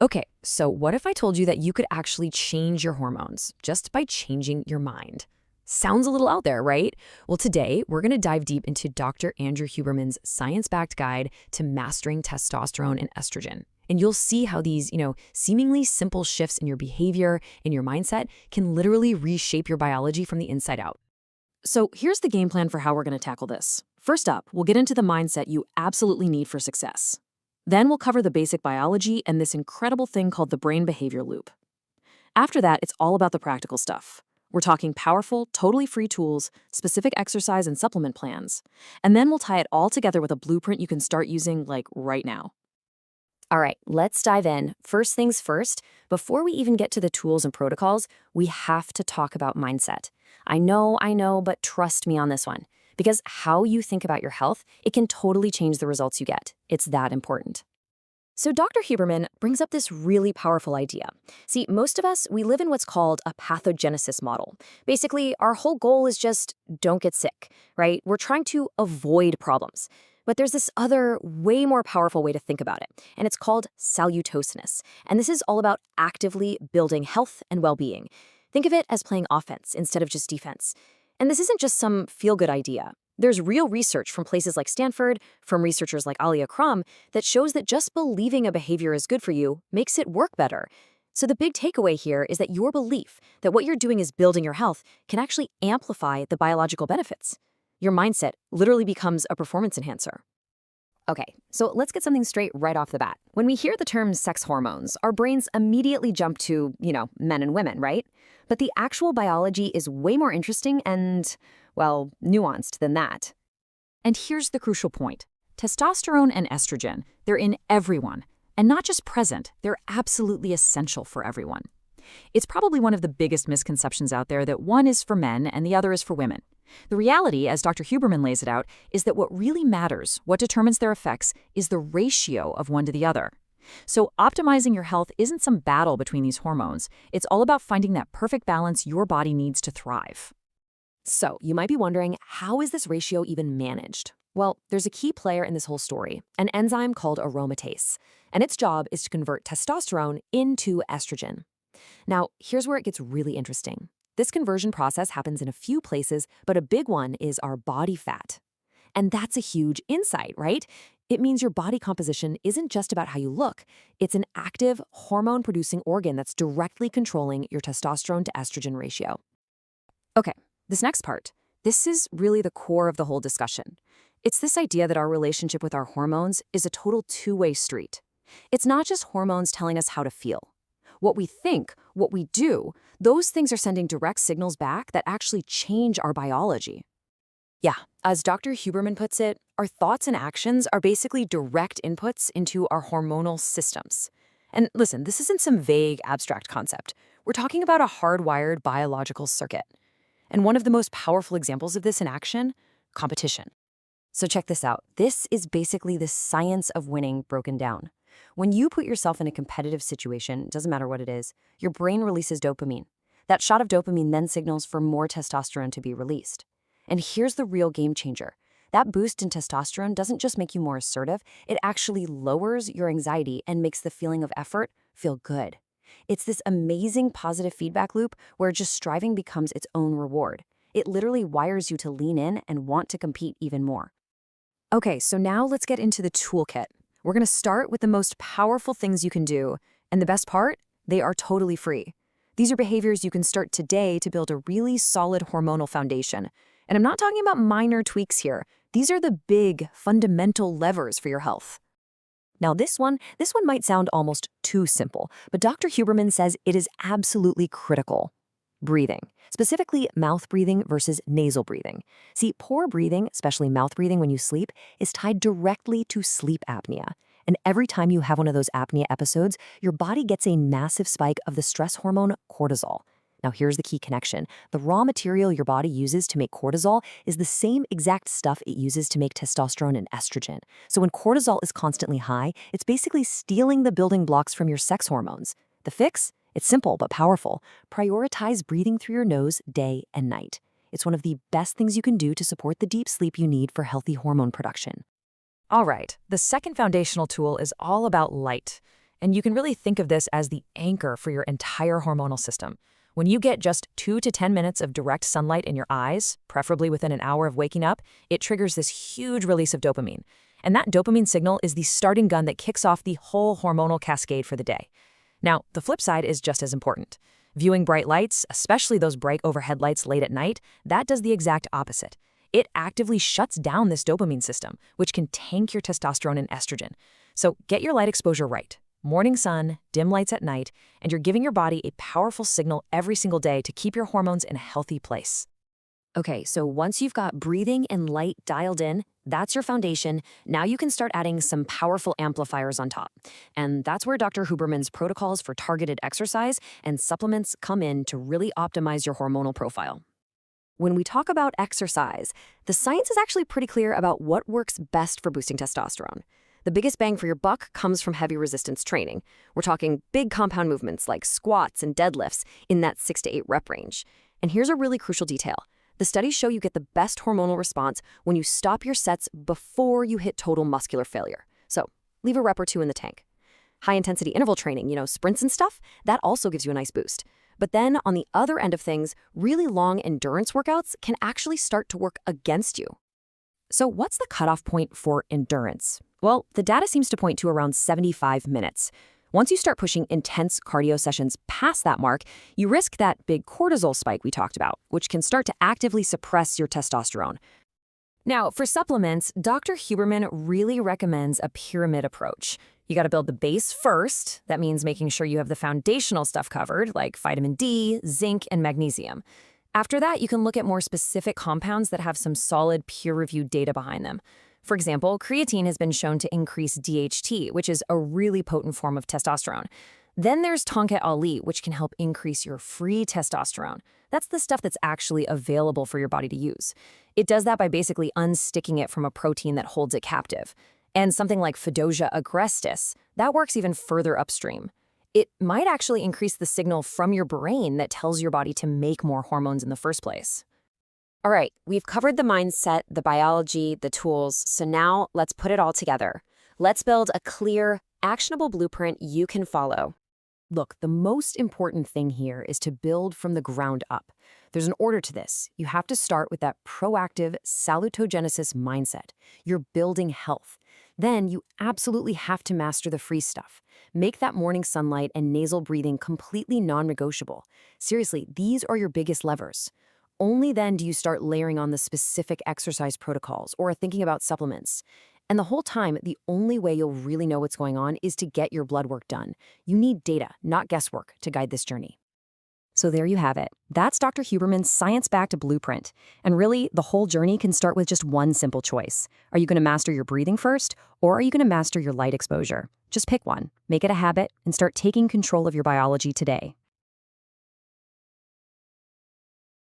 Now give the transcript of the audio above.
Okay, so what if I told you that you could actually change your hormones just by changing your mind? Sounds a little out there, right? Well, today we're going to dive deep into Dr. Andrew Huberman's science-backed guide to mastering testosterone and estrogen. And you'll see how these, seemingly simple shifts in your behavior, in your mindset, can literally reshape your biology from the inside out. So here's the game plan for how we're going to tackle this. First up, we'll get into the mindset you absolutely need for success. Then we'll cover the basic biology and this incredible thing called the brain behavior loop. After that, it's all about the practical stuff. We're talking powerful, totally free tools, specific exercise and supplement plans. And then we'll tie it all together with a blueprint you can start using, like, right now. All right, let's dive in. First things first, before we even get to the tools and protocols, we have to talk about mindset. I know, but trust me on this one. Because how you think about your health, it can totally change the results you get. It's that important. So Dr. Huberman brings up this really powerful idea. See, most of us, we live in what's called a pathogenesis model. Basically, our whole goal is just don't get sick, right? We're trying to avoid problems. But there's this other, way more powerful way to think about it, and it's called salutogenesis. And this is all about actively building health and well-being. Think of it as playing offense instead of just defense. And this isn't just some feel-good idea. There's real research from places like Stanford, from researchers like Ali that shows that just believing a behavior is good for you makes it work better. So the big takeaway here is that your belief that what you're doing is building your health can actually amplify the biological benefits. Your mindset literally becomes a performance enhancer. Okay, so let's get something straight right off the bat. When we hear the term sex hormones, our brains immediately jump to, men and women, right? But the actual biology is way more interesting and, well, nuanced than that. And here's the crucial point. Testosterone and estrogen, they're in everyone. And not just present, they're absolutely essential for everyone. It's probably one of the biggest misconceptions out there that one is for men and the other is for women. The reality, as Dr. Huberman lays it out, is that what really matters, what determines their effects, is the ratio of one to the other. So optimizing your health isn't some battle between these hormones. It's all about finding that perfect balance your body needs to thrive. So you might be wondering, how is this ratio even managed? Well, there's a key player in this whole story, an enzyme called aromatase, and its job is to convert testosterone into estrogen. Now, here's where it gets really interesting. This conversion process happens in a few places, but a big one is our body fat. And that's a huge insight, right? It means your body composition isn't just about how you look. It's an active, hormone-producing organ that's directly controlling your testosterone to estrogen ratio. Okay, this next part. This is really the core of the whole discussion. It's this idea that our relationship with our hormones is a total two-way street. It's not just hormones telling us how to feel. What we think, what we do, those things are sending direct signals back that actually change our biology. Yeah, as Dr. Huberman puts it, our thoughts and actions are basically direct inputs into our hormonal systems. And listen, this isn't some vague, abstract concept. We're talking about a hardwired biological circuit. And one of the most powerful examples of this in action, competition. So check this out. This is basically the science of winning broken down. When you put yourself in a competitive situation, doesn't matter what it is, your brain releases dopamine. That shot of dopamine then signals for more testosterone to be released. And here's the real game changer. That boost in testosterone doesn't just make you more assertive, it actually lowers your anxiety and makes the feeling of effort feel good. It's this amazing positive feedback loop where just striving becomes its own reward. It literally wires you to lean in and want to compete even more. Okay, so now let's get into the toolkit. We're going to start with the most powerful things you can do, and the best part, they are totally free. These are behaviors you can start today to build a really solid hormonal foundation. And I'm not talking about minor tweaks here. These are the big, fundamental levers for your health. Now this one might sound almost too simple, but Dr. Huberman says it is absolutely critical. Breathing, specifically mouth breathing versus nasal breathing. See, poor breathing, especially mouth breathing when you sleep, is tied directly to sleep apnea. And every time you have one of those apnea episodes, your body gets a massive spike of the stress hormone cortisol. Now here's the key connection. The raw material your body uses to make cortisol is the same exact stuff it uses to make testosterone and estrogen. So when cortisol is constantly high, it's basically stealing the building blocks from your sex hormones. The fix? It's simple but powerful. Prioritize breathing through your nose day and night. It's one of the best things you can do to support the deep sleep you need for healthy hormone production. All right, the second foundational tool is all about light. And you can really think of this as the anchor for your entire hormonal system. When you get just 2 to 10 minutes of direct sunlight in your eyes, preferably within an hour of waking up, it triggers this huge release of dopamine. And that dopamine signal is the starting gun that kicks off the whole hormonal cascade for the day. Now, the flip side is just as important. Viewing bright lights, especially those bright overhead lights late at night, that does the exact opposite. It actively shuts down this dopamine system, which can tank your testosterone and estrogen. So get your light exposure right. Morning sun, dim lights at night, and you're giving your body a powerful signal every single day to keep your hormones in a healthy place. Okay, so once you've got breathing and light dialed in, that's your foundation. Now you can start adding some powerful amplifiers on top. And that's where Dr. Huberman's protocols for targeted exercise and supplements come in to really optimize your hormonal profile. When we talk about exercise, the science is actually pretty clear about what works best for boosting testosterone. The biggest bang for your buck comes from heavy resistance training. We're talking big compound movements like squats and deadlifts in that 6 to 8 rep range. And here's a really crucial detail. The studies show you get the best hormonal response when you stop your sets before you hit total muscular failure. So leave a rep or two in the tank. High-intensity interval training, sprints and stuff, that also gives you a nice boost. But then on the other end of things, really long endurance workouts can actually start to work against you. So what's the cutoff point for endurance? Well, the data seems to point to around 75 minutes. Once you start pushing intense cardio sessions past that mark, you risk that big cortisol spike we talked about, which can start to actively suppress your testosterone. Now, for supplements, Dr. Huberman really recommends a pyramid approach. You got to build the base first. That means making sure you have the foundational stuff covered, like vitamin D, zinc, and magnesium. After that, you can look at more specific compounds that have some solid peer-reviewed data behind them. For example, creatine has been shown to increase DHT, which is a really potent form of testosterone. Then there's Tongkat Ali, which can help increase your free testosterone. That's the stuff that's actually available for your body to use. It does that by basically unsticking it from a protein that holds it captive. And something like Fadogia agrestis, that works even further upstream. It might actually increase the signal from your brain that tells your body to make more hormones in the first place. All right, we've covered the mindset, the biology, the tools, so now let's put it all together. Let's build a clear, actionable blueprint you can follow. Look, the most important thing here is to build from the ground up. There's an order to this. You have to start with that proactive salutogenesis mindset. You're building health. Then you absolutely have to master the free stuff. Make that morning sunlight and nasal breathing completely non-negotiable. Seriously, these are your biggest levers. Only then do you start layering on the specific exercise protocols or thinking about supplements. And the whole time, the only way you'll really know what's going on is to get your blood work done. You need data, not guesswork, to guide this journey. So there you have it. That's Dr. Huberman's science-backed blueprint. And really, the whole journey can start with just one simple choice. Are you going to master your breathing first, or are you going to master your light exposure? Just pick one, make it a habit, and start taking control of your biology today.